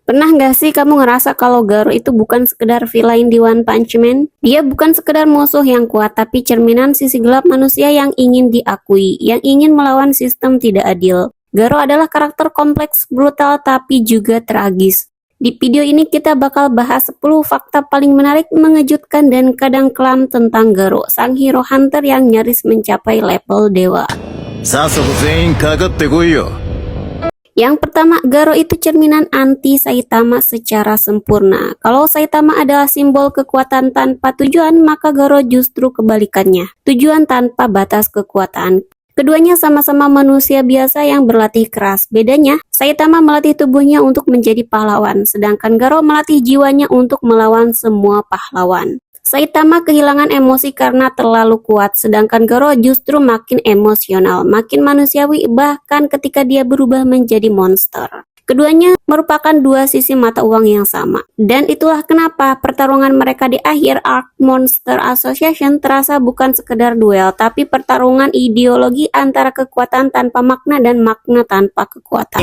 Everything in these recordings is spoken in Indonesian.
Pernah nggak sih kamu ngerasa kalau Garo itu bukan sekedar villain di One Punch Man? Dia bukan sekedar musuh yang kuat, tapi cerminan sisi gelap manusia yang ingin diakui, yang ingin melawan sistem tidak adil. Garo adalah karakter kompleks, brutal, tapi juga tragis. Di video ini kita bakal bahas 10 fakta paling menarik, mengejutkan, dan kadang kelam tentang Garo, sang hero hunter yang nyaris mencapai level dewa. Yang pertama, Garo itu cerminan anti Saitama secara sempurna. Kalau Saitama adalah simbol kekuatan tanpa tujuan, maka Garo justru kebalikannya. Tujuan tanpa batas kekuatan. Keduanya sama-sama manusia biasa yang berlatih keras. Bedanya, Saitama melatih tubuhnya untuk menjadi pahlawan, sedangkan Garo melatih jiwanya untuk melawan semua pahlawan. Saitama kehilangan emosi karena terlalu kuat, sedangkan Garo justru makin emosional, makin manusiawi, bahkan ketika dia berubah menjadi monster. Keduanya merupakan dua sisi mata uang yang sama. Dan itulah kenapa pertarungan mereka di akhir arc Monster Association terasa bukan sekedar duel, tapi pertarungan ideologi antara kekuatan tanpa makna dan makna tanpa kekuatan.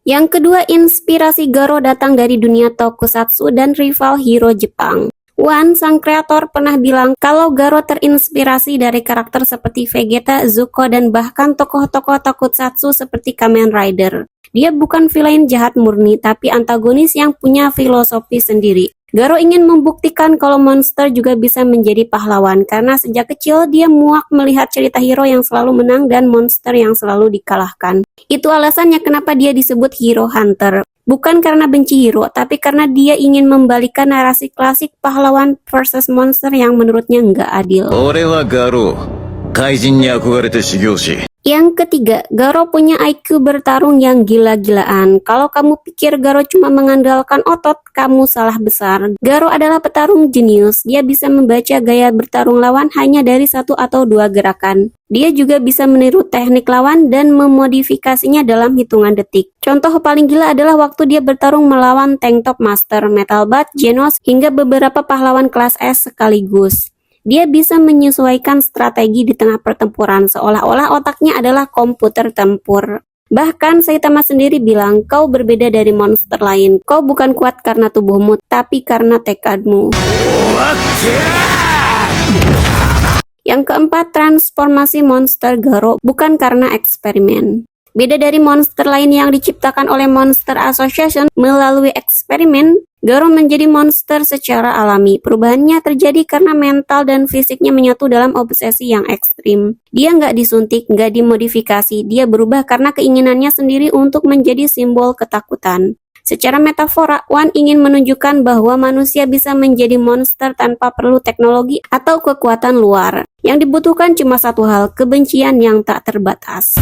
Yang kedua, inspirasi Garo datang dari dunia tokusatsu dan rival hero Jepang. Wan, sang kreator, pernah bilang kalau Garo terinspirasi dari karakter seperti Vegeta, Zuko, dan bahkan tokoh-tokoh tokusatsu seperti Kamen Rider. Dia bukan villain jahat murni, tapi antagonis yang punya filosofi sendiri. Garo ingin membuktikan kalau monster juga bisa menjadi pahlawan, karena sejak kecil dia muak melihat cerita hero yang selalu menang dan monster yang selalu dikalahkan. Itu alasannya kenapa dia disebut hero hunter. Bukan karena benci hero, tapi karena dia ingin membalikan narasi klasik pahlawan versus monster yang menurutnya nggak adil. Yang ketiga, Garo punya IQ bertarung yang gila-gilaan. Kalau kamu pikir Garo cuma mengandalkan otot, kamu salah besar. Garo adalah petarung jenius. Dia bisa membaca gaya bertarung lawan hanya dari 1 atau 2 gerakan. Dia juga bisa meniru teknik lawan dan memodifikasinya dalam hitungan detik. Contoh paling gila adalah waktu dia bertarung melawan Tank Top Master, Metal Bat, Genos, hingga beberapa pahlawan kelas S sekaligus. Dia bisa menyesuaikan strategi di tengah pertempuran, seolah-olah otaknya adalah komputer tempur. Bahkan Saitama sendiri bilang, kau berbeda dari monster lain. Kau bukan kuat karena tubuhmu, tapi karena tekadmu. Yang keempat, transformasi monster Garo bukan karena eksperimen. Beda dari monster lain yang diciptakan oleh Monster Association melalui eksperimen, Garo menjadi monster secara alami. Perubahannya terjadi karena mental dan fisiknya menyatu dalam obsesi yang ekstrim. Dia nggak disuntik, nggak dimodifikasi. Dia berubah karena keinginannya sendiri untuk menjadi simbol ketakutan. Secara metafora, Wan ingin menunjukkan bahwa manusia bisa menjadi monster tanpa perlu teknologi atau kekuatan luar. Yang dibutuhkan cuma satu hal, kebencian yang tak terbatas.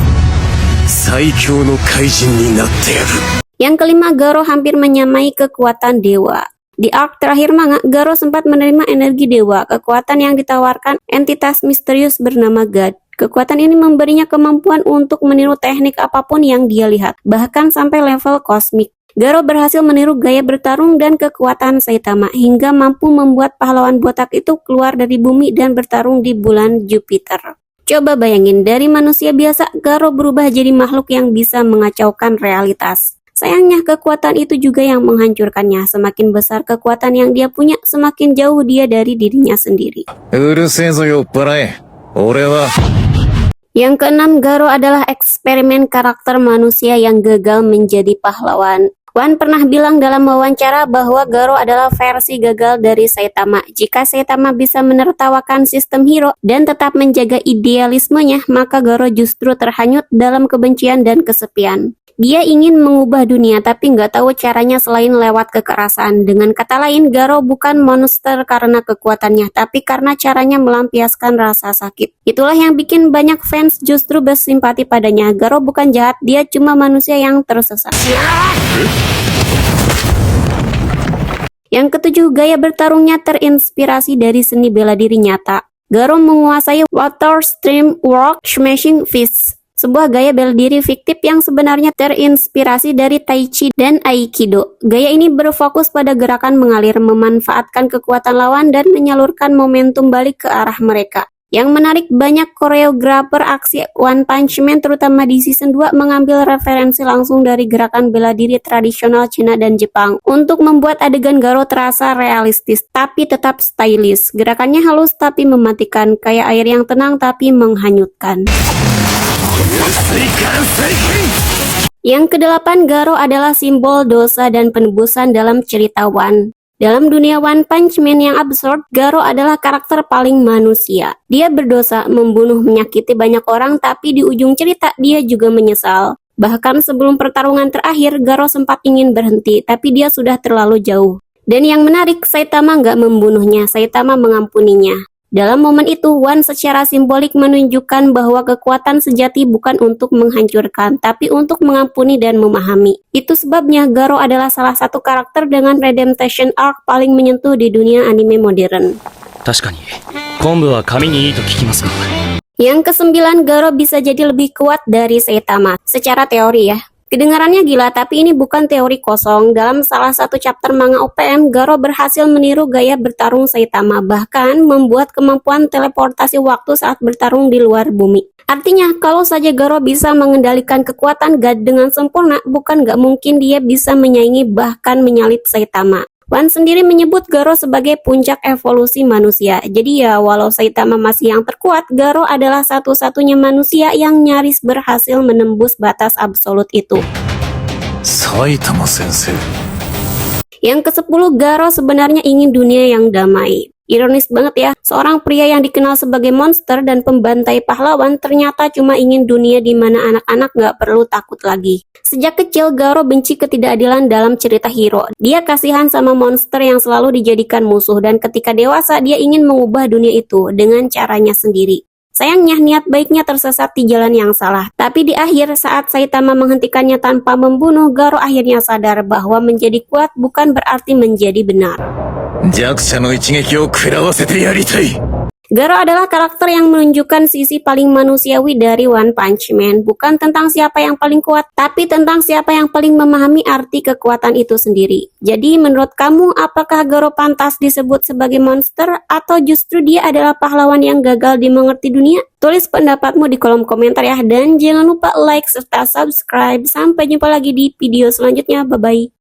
Yang kelima, Garo hampir menyamai kekuatan dewa. Di arc terakhir manga, Garo sempat menerima energi dewa, kekuatan yang ditawarkan entitas misterius bernama God. Kekuatan ini memberinya kemampuan untuk meniru teknik apapun yang dia lihat, bahkan sampai level kosmik. Garo berhasil meniru gaya bertarung dan kekuatan Saitama, hingga mampu membuat pahlawan botak itu keluar dari bumi dan bertarung di bulan Jupiter. Coba bayangin, dari manusia biasa, Garo berubah jadi makhluk yang bisa mengacaukan realitas. Sayangnya, kekuatan itu juga yang menghancurkannya. Semakin besar kekuatan yang dia punya, semakin jauh dia dari dirinya sendiri. Yang keenam, Garo adalah eksperimen karakter manusia yang gagal menjadi pahlawan. Wan pernah bilang dalam wawancara bahwa Garo adalah versi gagal dari Saitama. Jika Saitama bisa menertawakan sistem hero dan tetap menjaga idealismenya, maka Garo justru terhanyut dalam kebencian dan kesepian. Dia ingin mengubah dunia tapi nggak tahu caranya selain lewat kekerasan. Dengan kata lain, Garo bukan monster karena kekuatannya, tapi karena caranya melampiaskan rasa sakit. Itulah yang bikin banyak fans justru bersimpati padanya. Garo bukan jahat, dia cuma manusia yang tersesat. Yang ketujuh, gaya bertarungnya terinspirasi dari seni bela diri nyata. Garo menguasai Water Stream Work Smashing Fists, sebuah gaya bela diri fiktif yang sebenarnya terinspirasi dari Tai Chi dan Aikido. Gaya ini berfokus pada gerakan mengalir, memanfaatkan kekuatan lawan dan menyalurkan momentum balik ke arah mereka. Yang menarik, banyak koreografer aksi One Punch Man terutama di season 2 mengambil referensi langsung dari gerakan bela diri tradisional Cina dan Jepang untuk membuat adegan Garo terasa realistis tapi tetap stylish. Gerakannya halus tapi mematikan, kayak air yang tenang tapi menghanyutkan. Yang kedelapan, Garo adalah simbol dosa dan penebusan dalam cerita One. Dalam dunia One Punch Man yang absurd, Garo adalah karakter paling manusia. Dia berdosa, membunuh, menyakiti banyak orang, tapi di ujung cerita dia juga menyesal. Bahkan sebelum pertarungan terakhir, Garo sempat ingin berhenti, tapi dia sudah terlalu jauh. Dan yang menarik, Saitama nggak membunuhnya, Saitama mengampuninya. Dalam momen itu, One secara simbolik menunjukkan bahwa kekuatan sejati bukan untuk menghancurkan, tapi untuk mengampuni dan memahami. Itu sebabnya Garo adalah salah satu karakter dengan redemption arc paling menyentuh di dunia anime modern. Yang kesembilan, Garo bisa jadi lebih kuat dari Saitama. Secara teori ya. Kedengarannya gila, tapi ini bukan teori kosong. Dalam salah satu chapter manga OPM, Garo berhasil meniru gaya bertarung Saitama, bahkan membuat kemampuan teleportasi waktu saat bertarung di luar bumi. Artinya, kalau saja Garo bisa mengendalikan kekuatan God dengan sempurna, bukan gak mungkin dia bisa menyaingi bahkan menyalip Saitama. One sendiri menyebut Garo sebagai puncak evolusi manusia. Jadi ya, walau Saitama masih yang terkuat, Garo adalah satu-satunya manusia yang nyaris berhasil menembus batas absolut itu. Saitama Sensei. Yang ke-10, Garo sebenarnya ingin dunia yang damai. Ironis banget ya, seorang pria yang dikenal sebagai monster dan pembantai pahlawan ternyata cuma ingin dunia di mana anak-anak gak perlu takut lagi. Sejak kecil, Garo benci ketidakadilan dalam cerita hero. Dia kasihan sama monster yang selalu dijadikan musuh, dan ketika dewasa dia ingin mengubah dunia itu dengan caranya sendiri. Sayangnya, niat baiknya tersesat di jalan yang salah. Tapi di akhir, saat Saitama menghentikannya tanpa membunuh, Garo akhirnya sadar bahwa menjadi kuat bukan berarti menjadi benar. Garo adalah karakter yang menunjukkan sisi paling manusiawi dari One Punch Man. Bukan tentang siapa yang paling kuat, tapi tentang siapa yang paling memahami arti kekuatan itu sendiri. Jadi menurut kamu, apakah Garo pantas disebut sebagai monster, atau justru dia adalah pahlawan yang gagal dimengerti dunia? Tulis pendapatmu di kolom komentar ya, dan jangan lupa like serta subscribe. Sampai jumpa lagi di video selanjutnya, bye-bye.